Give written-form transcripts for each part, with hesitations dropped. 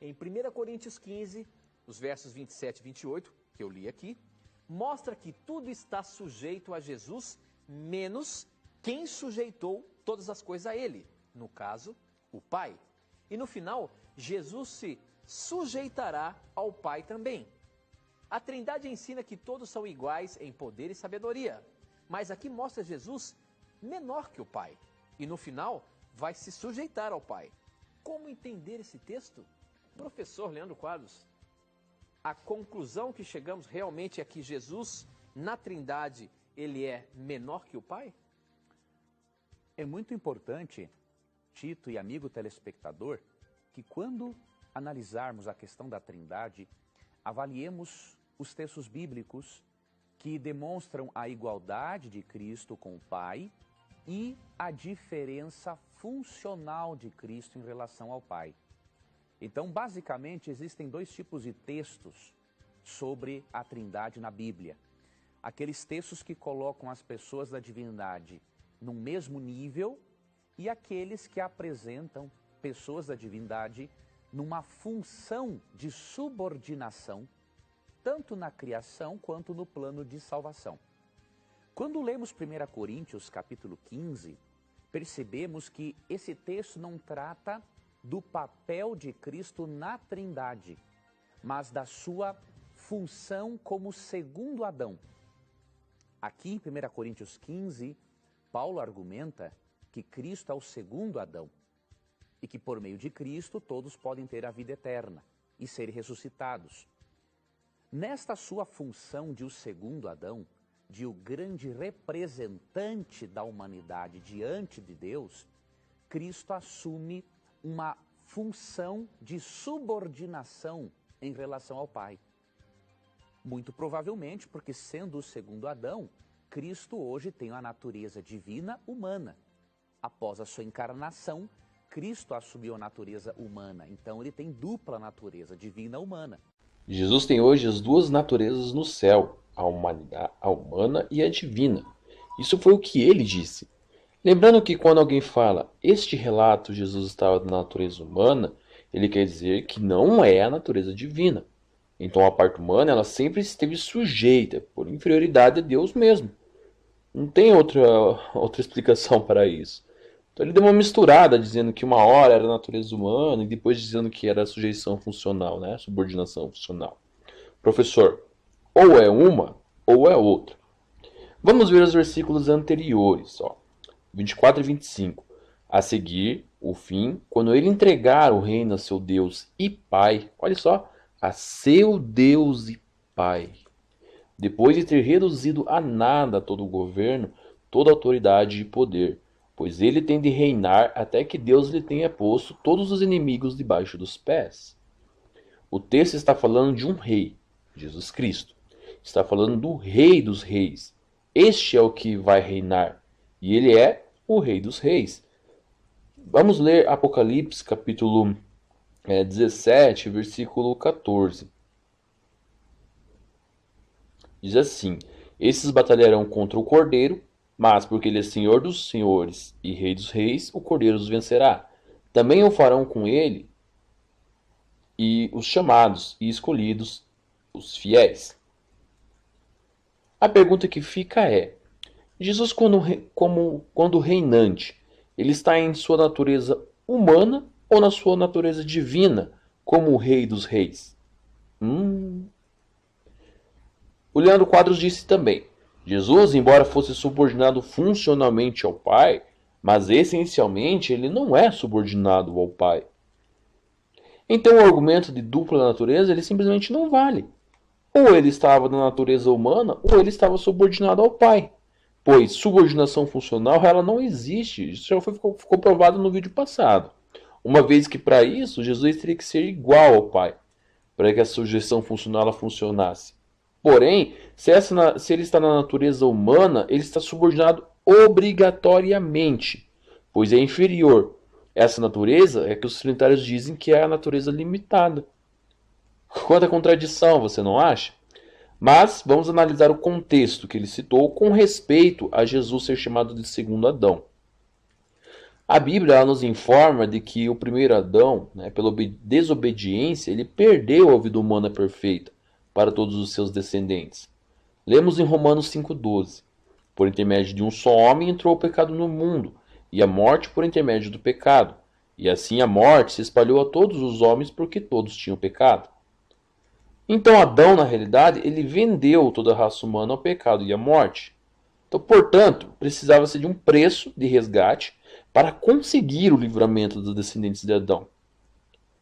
Em 1 Coríntios 15, os versos 27 e 28, que eu li aqui, mostra que tudo está sujeito a Jesus, menos quem sujeitou todas as coisas a ele, no caso, o Pai. E no final, Jesus se sujeitará ao Pai também. A Trindade ensina que todos são iguais em poder e sabedoria, mas aqui mostra Jesus menor que o Pai, e no final vai se sujeitar ao Pai. Como entender esse texto? Professor Leandro Quadros, a conclusão que chegamos realmente é que Jesus, na Trindade, ele é menor que o Pai? É muito importante, Tito e amigo telespectador, que quando analisarmos a questão da Trindade, avaliemos os textos bíblicos que demonstram a igualdade de Cristo com o Pai e a diferença funcional de Cristo em relação ao Pai. Então, basicamente, existem dois tipos de textos sobre a Trindade na Bíblia. Aqueles textos que colocam as pessoas da divindade no mesmo nível e aqueles que apresentam pessoas da divindade numa função de subordinação, tanto na criação quanto no plano de salvação. Quando lemos 1 Coríntios capítulo 15, percebemos que esse texto não trata do papel de Cristo na Trindade, mas da sua função como segundo Adão. Aqui em 1 Coríntios 15, Paulo argumenta que Cristo é o segundo Adão e que por meio de Cristo todos podem ter a vida eterna e serem ressuscitados. Nesta sua função de o segundo Adão, de o grande representante da humanidade diante de Deus, Cristo assume uma função de subordinação em relação ao Pai. Muito provavelmente porque, sendo o segundo Adão, Cristo hoje tem a natureza divina humana. Após a sua encarnação, Cristo assumiu a natureza humana, então ele tem dupla natureza, divina e humana. Jesus tem hoje as duas naturezas no céu, a humana e a divina. Isso foi o que ele disse. Lembrando que quando alguém fala, este relato Jesus estava na natureza humana, ele quer dizer que não é a natureza divina. Então a parte humana ela sempre esteve sujeita, por inferioridade a Deus mesmo. Não tem outra explicação para isso. Então ele deu uma misturada, dizendo que uma hora era a natureza humana e depois dizendo que era a sujeição funcional, né? Subordinação funcional. Professor, ou é uma ou é outra. Vamos ver os versículos anteriores, ó. 24 e 25. A seguir, o fim, quando ele entregar o reino a seu Deus e Pai, olha só, a seu Deus e Pai. Depois de ter reduzido a nada todo o governo, toda autoridade e poder, pois ele tem de reinar até que Deus lhe tenha posto todos os inimigos debaixo dos pés. O texto está falando de um rei, Jesus Cristo. Está falando do Rei dos Reis. Este é o que vai reinar. E ele é o Rei dos Reis. Vamos ler Apocalipse, capítulo 17, versículo 14. Diz assim: esses batalharão contra o Cordeiro, mas porque ele é Senhor dos senhores e Rei dos reis, o Cordeiro os vencerá. Também o farão com ele e os chamados e escolhidos, os fiéis. A pergunta que fica é: Jesus, quando reinante, ele está em sua natureza humana ou na sua natureza divina, como o Rei dos Reis? O Leandro Quadros disse também: Jesus, embora fosse subordinado funcionalmente ao Pai, mas essencialmente ele não é subordinado ao Pai. Então o argumento de dupla natureza ele simplesmente não vale. Ou ele estava na natureza humana, ou ele estava subordinado ao Pai. Pois subordinação funcional ela não existe. Isso já ficou provado no vídeo passado. Uma vez que para isso, Jesus teria que ser igual ao Pai, para que a sujeição funcional ela funcionasse. Porém, se ele está na natureza humana, ele está subordinado obrigatoriamente, pois é inferior. Essa natureza é que os trinitários dizem que é a natureza limitada. Quanta contradição, você não acha? Mas vamos analisar o contexto que ele citou com respeito a Jesus ser chamado de segundo Adão. A Bíblia ela nos informa de que o primeiro Adão, né, pela desobediência, ele perdeu a vida humana perfeita para todos os seus descendentes. Lemos em Romanos 5,12: Por intermédio de um só homem entrou o pecado no mundo, e a morte por intermédio do pecado. E assim a morte se espalhou a todos os homens porque todos tinham pecado. Então Adão, na realidade, ele vendeu toda a raça humana ao pecado e à morte. Então, portanto, precisava-se de um preço de resgate para conseguir o livramento dos descendentes de Adão.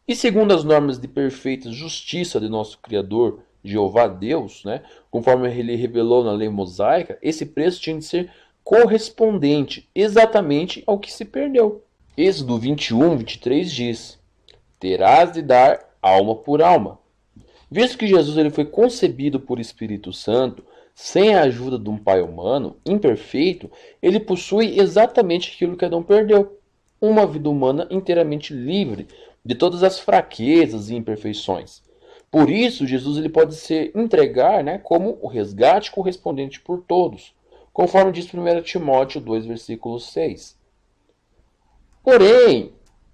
E segundo as normas de perfeita justiça de nosso Criador, Jeová Deus, né, conforme ele revelou na lei mosaica, esse preço tinha de ser correspondente exatamente ao que se perdeu. Êxodo 21:23 diz: Terás de dar alma por alma. Visto que Jesus ele foi concebido por Espírito Santo, sem a ajuda de um pai humano, imperfeito, ele possui exatamente aquilo que Adão perdeu. Uma vida humana inteiramente livre de todas as fraquezas e imperfeições. Por isso, Jesus ele pode se entregar, né, como o resgate correspondente por todos, conforme diz 1 Timóteo 2, versículo 6. Porém,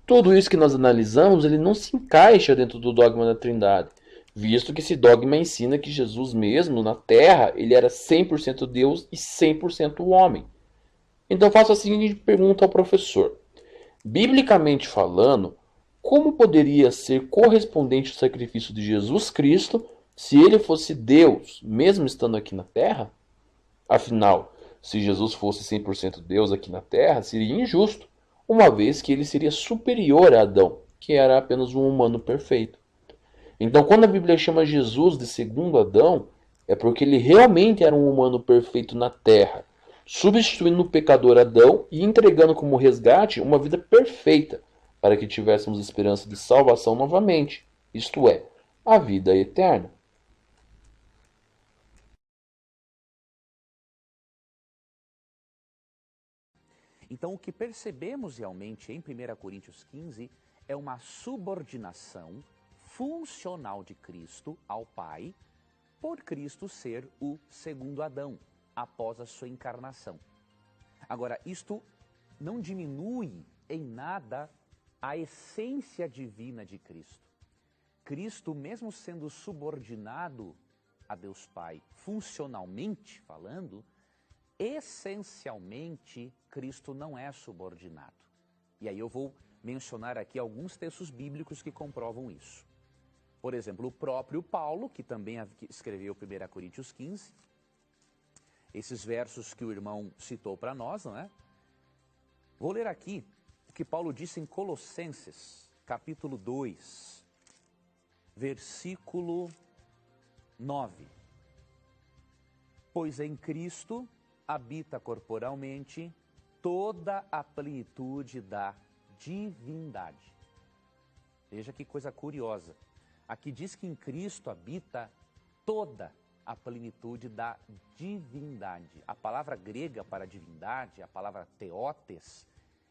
tudo isso que nós analisamos, ele não se encaixa dentro do dogma da Trindade, visto que esse dogma ensina que Jesus mesmo, na Terra, ele era 100% Deus e 100% homem. Então faço a seguinte pergunta ao professor. Biblicamente falando, como poderia ser correspondente o sacrifício de Jesus Cristo se ele fosse Deus, mesmo estando aqui na Terra? Afinal, se Jesus fosse 100% Deus aqui na Terra, seria injusto, uma vez que ele seria superior a Adão, que era apenas um humano perfeito. Então, quando a Bíblia chama Jesus de segundo Adão, é porque ele realmente era um humano perfeito na Terra, substituindo o pecador Adão e entregando como resgate uma vida perfeita, para que tivéssemos esperança de salvação novamente, isto é, a vida eterna. Então, o que percebemos realmente em 1 Coríntios 15 é uma subordinação funcional de Cristo ao Pai, por Cristo ser o segundo Adão, após a sua encarnação. Agora, isto não diminui em nada a essência divina de Cristo. Cristo, mesmo sendo subordinado a Deus Pai, funcionalmente falando, essencialmente, Cristo não é subordinado. E aí eu vou mencionar aqui alguns textos bíblicos que comprovam isso. Por exemplo, o próprio Paulo, que também escreveu 1 Coríntios 15, esses versos que o irmão citou para nós, não é? Vou ler aqui o que Paulo disse em Colossenses, capítulo 2, versículo 9. Pois em Cristo habita corporalmente toda a plenitude da divindade. Veja que coisa curiosa. Aqui diz que em Cristo habita toda a plenitude da divindade. A palavra grega para divindade, a palavra theotes,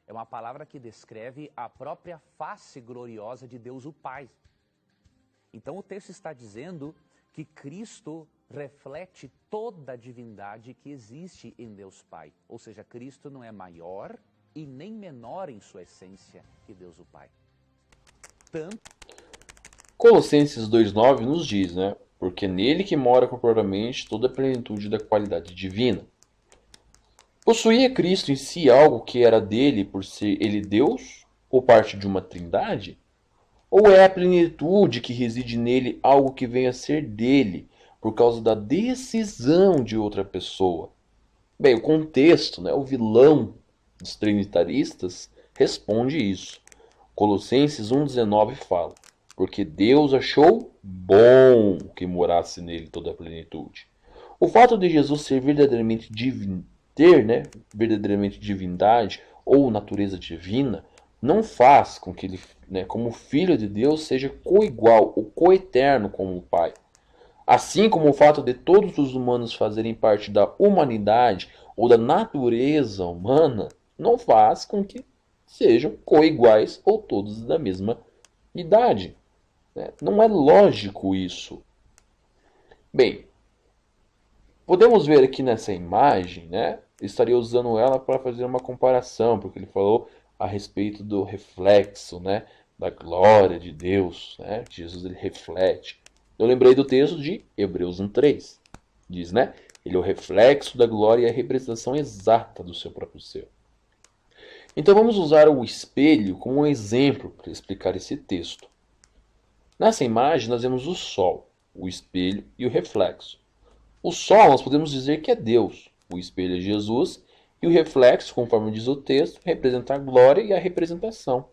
é uma palavra que descreve a própria face gloriosa de Deus o Pai. Então o texto está dizendo que Cristo reflete toda a divindade que existe em Deus Pai. Ou seja, Cristo não é maior e nem menor em sua essência que Deus o Pai. Colossenses 2,9 nos diz, né? Porque nele que mora corporalmente toda a plenitude da qualidade divina. Possuía Cristo em si algo que era dele por ser ele Deus? Ou parte de uma trindade? Ou é a plenitude que reside nele algo que vem a ser dele por causa da decisão de outra pessoa? Bem, o contexto, né, o vilão dos trinitaristas responde isso. Colossenses 1,19 fala: porque Deus achou bom que morasse nele toda a plenitude. O fato de Jesus ser verdadeiramente verdadeiramente divindade ou natureza divina não faz com que ele, né, como filho de Deus, seja coigual ou coeterno com o Pai. Assim como o fato de todos os humanos fazerem parte da humanidade ou da natureza humana não faz com que sejam coiguais ou todos da mesma idade. Não é lógico isso. Bem, podemos ver aqui nessa imagem, né? Estaria usando ela para fazer uma comparação, porque ele falou a respeito do reflexo, né, da glória de Deus, né, que Jesus ele reflete. Eu lembrei do texto de Hebreus 1:3. Diz, né, ele é o reflexo da glória e a representação exata do seu próprio ser. Então vamos usar o espelho como um exemplo para explicar esse texto. Nessa imagem nós vemos o sol, o espelho e o reflexo. O sol nós podemos dizer que é Deus, o espelho é Jesus e o reflexo, conforme diz o texto, representa a glória e a representação.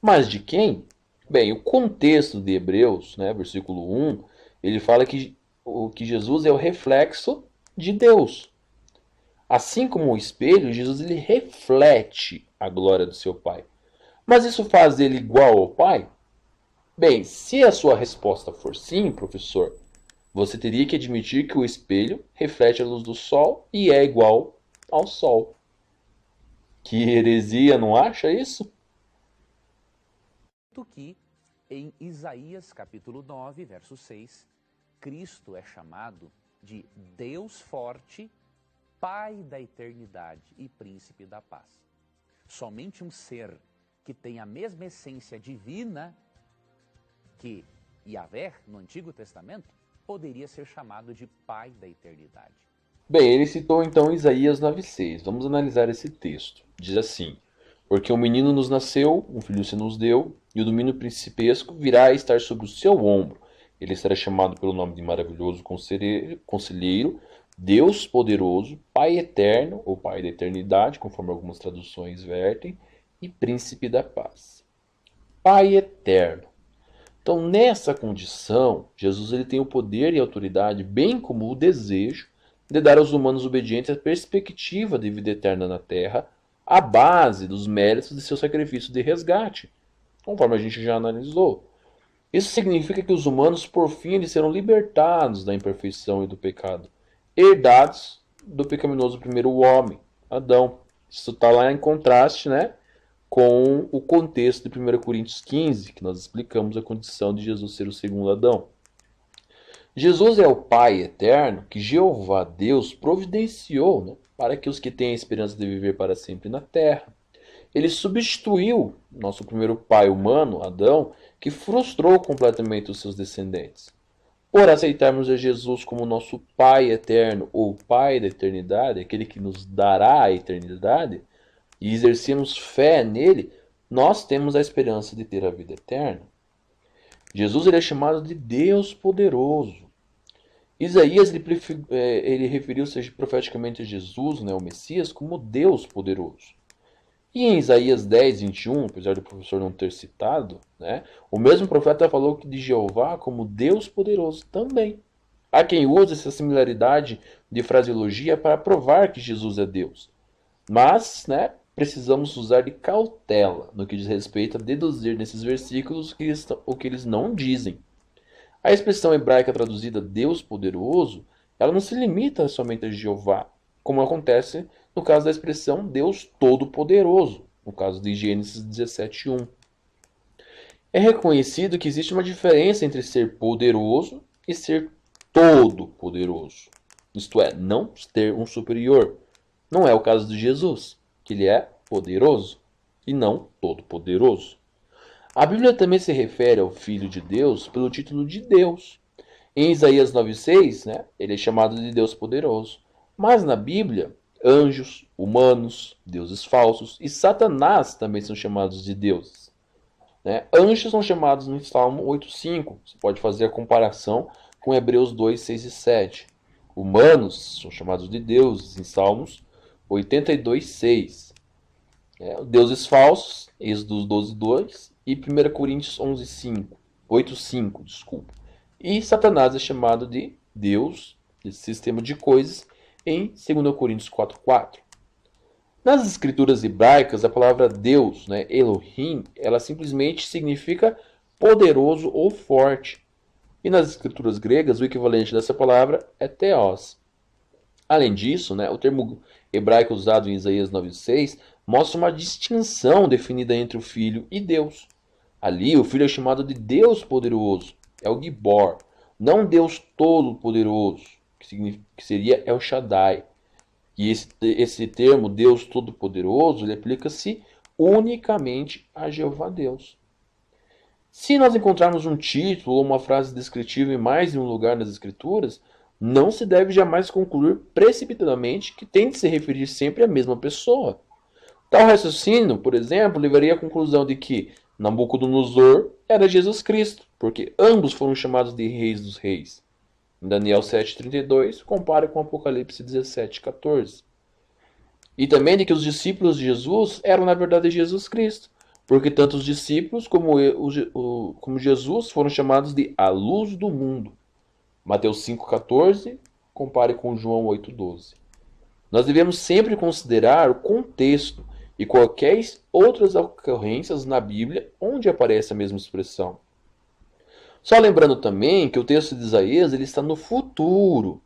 Mas de quem? Bem, o contexto de Hebreus, né, versículo 1, ele fala que Jesus é o reflexo de Deus. Assim como o espelho, Jesus ele reflete a glória do seu Pai. Mas isso faz ele igual ao Pai? Bem, se a sua resposta for sim, professor, você teria que admitir que o espelho reflete a luz do sol e é igual ao sol. Que heresia, não acha isso? Que em Isaías capítulo 9, verso 6, Cristo é chamado de Deus forte, Pai da eternidade e Príncipe da paz. Somente um ser que tem a mesma essência divina que Yahvé no Antigo Testamento poderia ser chamado de Pai da eternidade. Bem, ele citou então Isaías 9:6. Vamos analisar esse texto. Diz assim: Porque um menino nos nasceu, um filho se nos deu, e o domínio principesco virá a estar sobre o seu ombro. Ele será chamado pelo nome de maravilhoso conselheiro, Deus poderoso, Pai eterno, ou Pai da eternidade, conforme algumas traduções vertem, e Príncipe da paz. Pai eterno. Então, nessa condição, Jesus ele tem o poder e a autoridade, bem como o desejo, de dar aos humanos obedientes a perspectiva de vida eterna na terra, a base dos méritos de seu sacrifício de resgate, conforme a gente já analisou. Isso significa que os humanos, por fim, eles serão libertados da imperfeição e do pecado, herdados do pecaminoso primeiro homem, Adão. Isso está lá em contraste, né, com o contexto de 1 Coríntios 15, que nós explicamos a condição de Jesus ser o segundo Adão. Jesus é o Pai eterno que Jeová Deus providenciou, né, para que os que têm a esperança de viver para sempre na terra. Ele substituiu nosso primeiro pai humano, Adão, que frustrou completamente os seus descendentes. Por aceitarmos a Jesus como nosso Pai eterno, ou Pai da eternidade, aquele que nos dará a eternidade, e exercermos fé nele, nós temos a esperança de ter a vida eterna. Jesus ele é chamado de Deus poderoso. Isaías ele referiu-se profeticamente a Jesus, né, o Messias, como Deus poderoso. E em Isaías 10:21, apesar do professor não ter citado, né, o mesmo profeta falou de Jeová como Deus poderoso também. Há quem use essa similaridade de fraseologia para provar que Jesus é Deus. Mas, né, precisamos usar de cautela no que diz respeito a deduzir nesses versículos o que eles não dizem. A expressão hebraica traduzida Deus poderoso, ela não se limita somente a Jeová, como acontece no caso da expressão Deus todo-poderoso, no caso de Gênesis 17:1. É reconhecido que existe uma diferença entre ser poderoso e ser todo-poderoso. Isto é, não ter um superior. Não é o caso de Jesus, que ele é poderoso e não todo-poderoso. A Bíblia também se refere ao Filho de Deus pelo título de Deus. Em Isaías 9:6, né, ele é chamado de Deus poderoso. Mas na Bíblia, anjos, humanos, deuses falsos e Satanás também são chamados de deuses. Né? Anjos são chamados no Salmo 8:5. Você pode fazer a comparação com Hebreus 2:6 e 7. Humanos são chamados de deuses em Salmos 82:6. Deuses falsos, Êxodo 12:2 e 1 Coríntios 8:5, desculpa. E Satanás é chamado de Deus, esse sistema de coisas, em 2 Coríntios 4:4. Nas escrituras hebraicas, a palavra Deus, né, Elohim, ela simplesmente significa poderoso ou forte. E nas escrituras gregas, o equivalente dessa palavra é Theos. Além disso, né, o termo hebraico usado em Isaías 9:6 mostra uma distinção definida entre o Filho e Deus. Ali, o Filho é chamado de Deus poderoso, é o Gibor, não Deus todo-poderoso, que seria El Shaddai. E esse termo, Deus Todo-Poderoso, ele aplica-se unicamente a Jeová Deus. Se nós encontrarmos um título ou uma frase descritiva em mais de um lugar nas Escrituras, não se deve jamais concluir precipitadamente que tem de se referir sempre à mesma pessoa. Tal raciocínio, por exemplo, levaria à conclusão de que Nabucodonosor era Jesus Cristo, porque ambos foram chamados de Reis dos Reis. Em Daniel 7,32, compara com Apocalipse 17,14. E também de que os discípulos de Jesus eram, na verdade, Jesus Cristo, porque tanto os discípulos como Jesus foram chamados de a luz do mundo. Mateus 5,14, compare com João 8,12. Nós devemos sempre considerar o contexto e quaisquer outras ocorrências na Bíblia onde aparece a mesma expressão. Só lembrando também que o texto de Isaías ele está no futuro,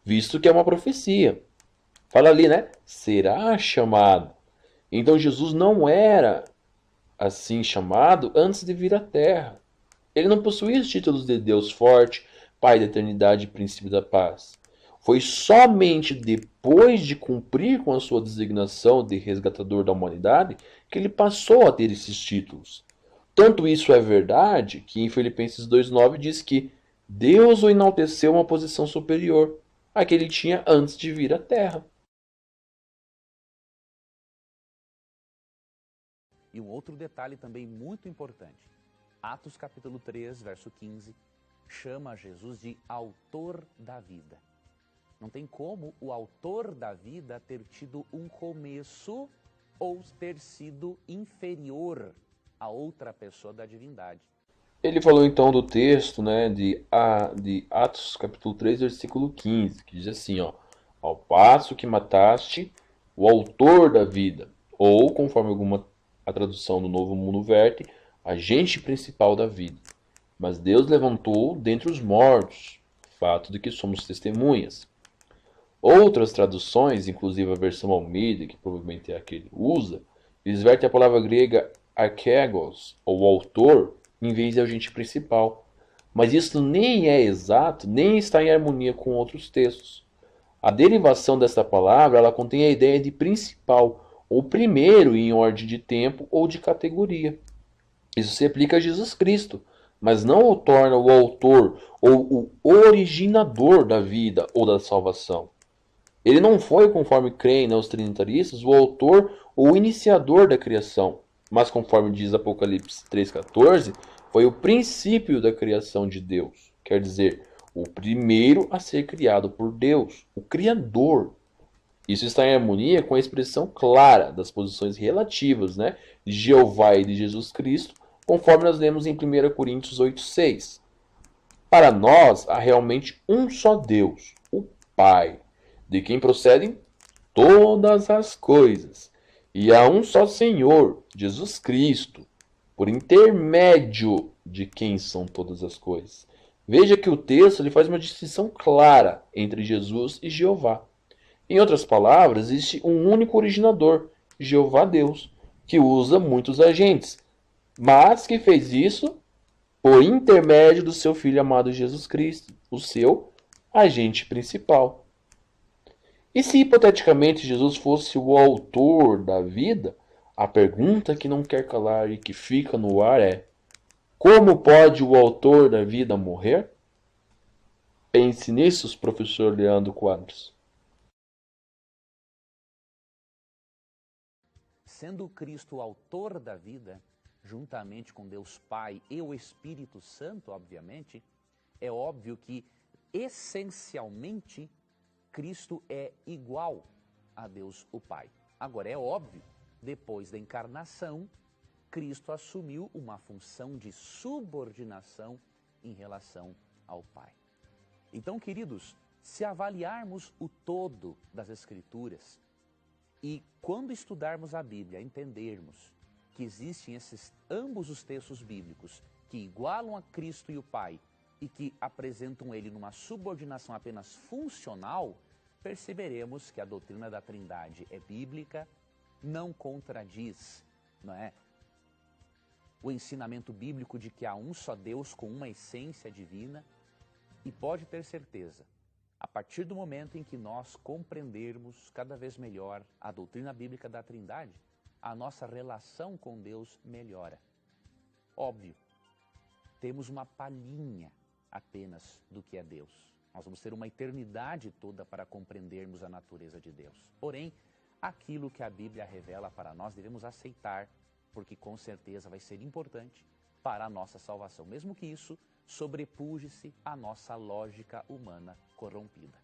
visto que é uma profecia. Fala ali, né? Será chamado. Então Jesus não era assim chamado antes de vir à Terra. Ele não possuía os títulos de Deus forte, Pai da eternidade e Príncipe da paz. Foi somente depois de cumprir com a sua designação de resgatador da humanidade que ele passou a ter esses títulos. Tanto isso é verdade que em Filipenses 2,9 diz que Deus o enalteceu a uma posição superior à que ele tinha antes de vir à Terra. E um outro detalhe também muito importante. Atos capítulo 3, verso 15, chama Jesus de autor da vida. Não tem como o autor da vida ter tido um começo ou ter sido inferior a outra pessoa da divindade. Ele falou então do texto, né, de Atos capítulo 3, versículo 15, que diz assim, ó, ao passo que mataste o autor da vida, ou, conforme a tradução do Novo Mundo verte, agente principal da vida. Mas Deus levantou dentre os mortos, fato de que somos testemunhas. Outras traduções, inclusive a versão Almeida, que provavelmente é a que ele usa, eles vertem a palavra grega archegos, ou autor, em vez de agente principal. Mas isso nem é exato, nem está em harmonia com outros textos. A derivação dessa palavra ela contém a ideia de principal, ou primeiro em ordem de tempo ou de categoria. Isso se aplica a Jesus Cristo, mas não o torna o autor ou o originador da vida ou da salvação. Ele não foi, conforme creem os trinitaristas, o autor ou o iniciador da criação, mas conforme diz Apocalipse 3,14, foi o princípio da criação de Deus. Quer dizer, o primeiro a ser criado por Deus, o Criador. Isso está em harmonia com a expressão clara das posições relativas, né, de Jeová e de Jesus Cristo, conforme nós lemos em 1 Coríntios 8,6. Para nós, há realmente um só Deus, o Pai, de quem procedem todas as coisas, e há um só Senhor, Jesus Cristo, por intermédio de quem são todas as coisas. Veja que o texto ele faz uma distinção clara entre Jesus e Jeová. Em outras palavras, existe um único originador, Jeová Deus, que usa muitos agentes, mas que fez isso por intermédio do seu Filho amado Jesus Cristo, o seu agente principal. E se hipoteticamente Jesus fosse o autor da vida, a pergunta que não quer calar e que fica no ar é: como pode o autor da vida morrer? Pense nisso, professor Leandro Quadros. Sendo Cristo o autor da vida, juntamente com Deus Pai e o Espírito Santo, obviamente, é óbvio que, essencialmente, Cristo é igual a Deus o Pai. Agora, é óbvio, depois da encarnação, Cristo assumiu uma função de subordinação em relação ao Pai. Então, queridos, se avaliarmos o todo das Escrituras e, quando estudarmos a Bíblia, entendermos que existem ambos os textos bíblicos que igualam a Cristo e o Pai e que apresentam ele numa subordinação apenas funcional, perceberemos que a doutrina da Trindade é bíblica, não contradiz, não é, o ensinamento bíblico de que há um só Deus com uma essência divina, e pode ter certeza, a partir do momento em que nós compreendermos cada vez melhor a doutrina bíblica da Trindade, a nossa relação com Deus melhora. Óbvio, temos uma palhinha apenas do que é Deus. Nós vamos ter uma eternidade toda para compreendermos a natureza de Deus. Porém, aquilo que a Bíblia revela para nós devemos aceitar, porque com certeza vai ser importante para a nossa salvação, mesmo que isso sobrepuje-se à nossa lógica humana corrompida.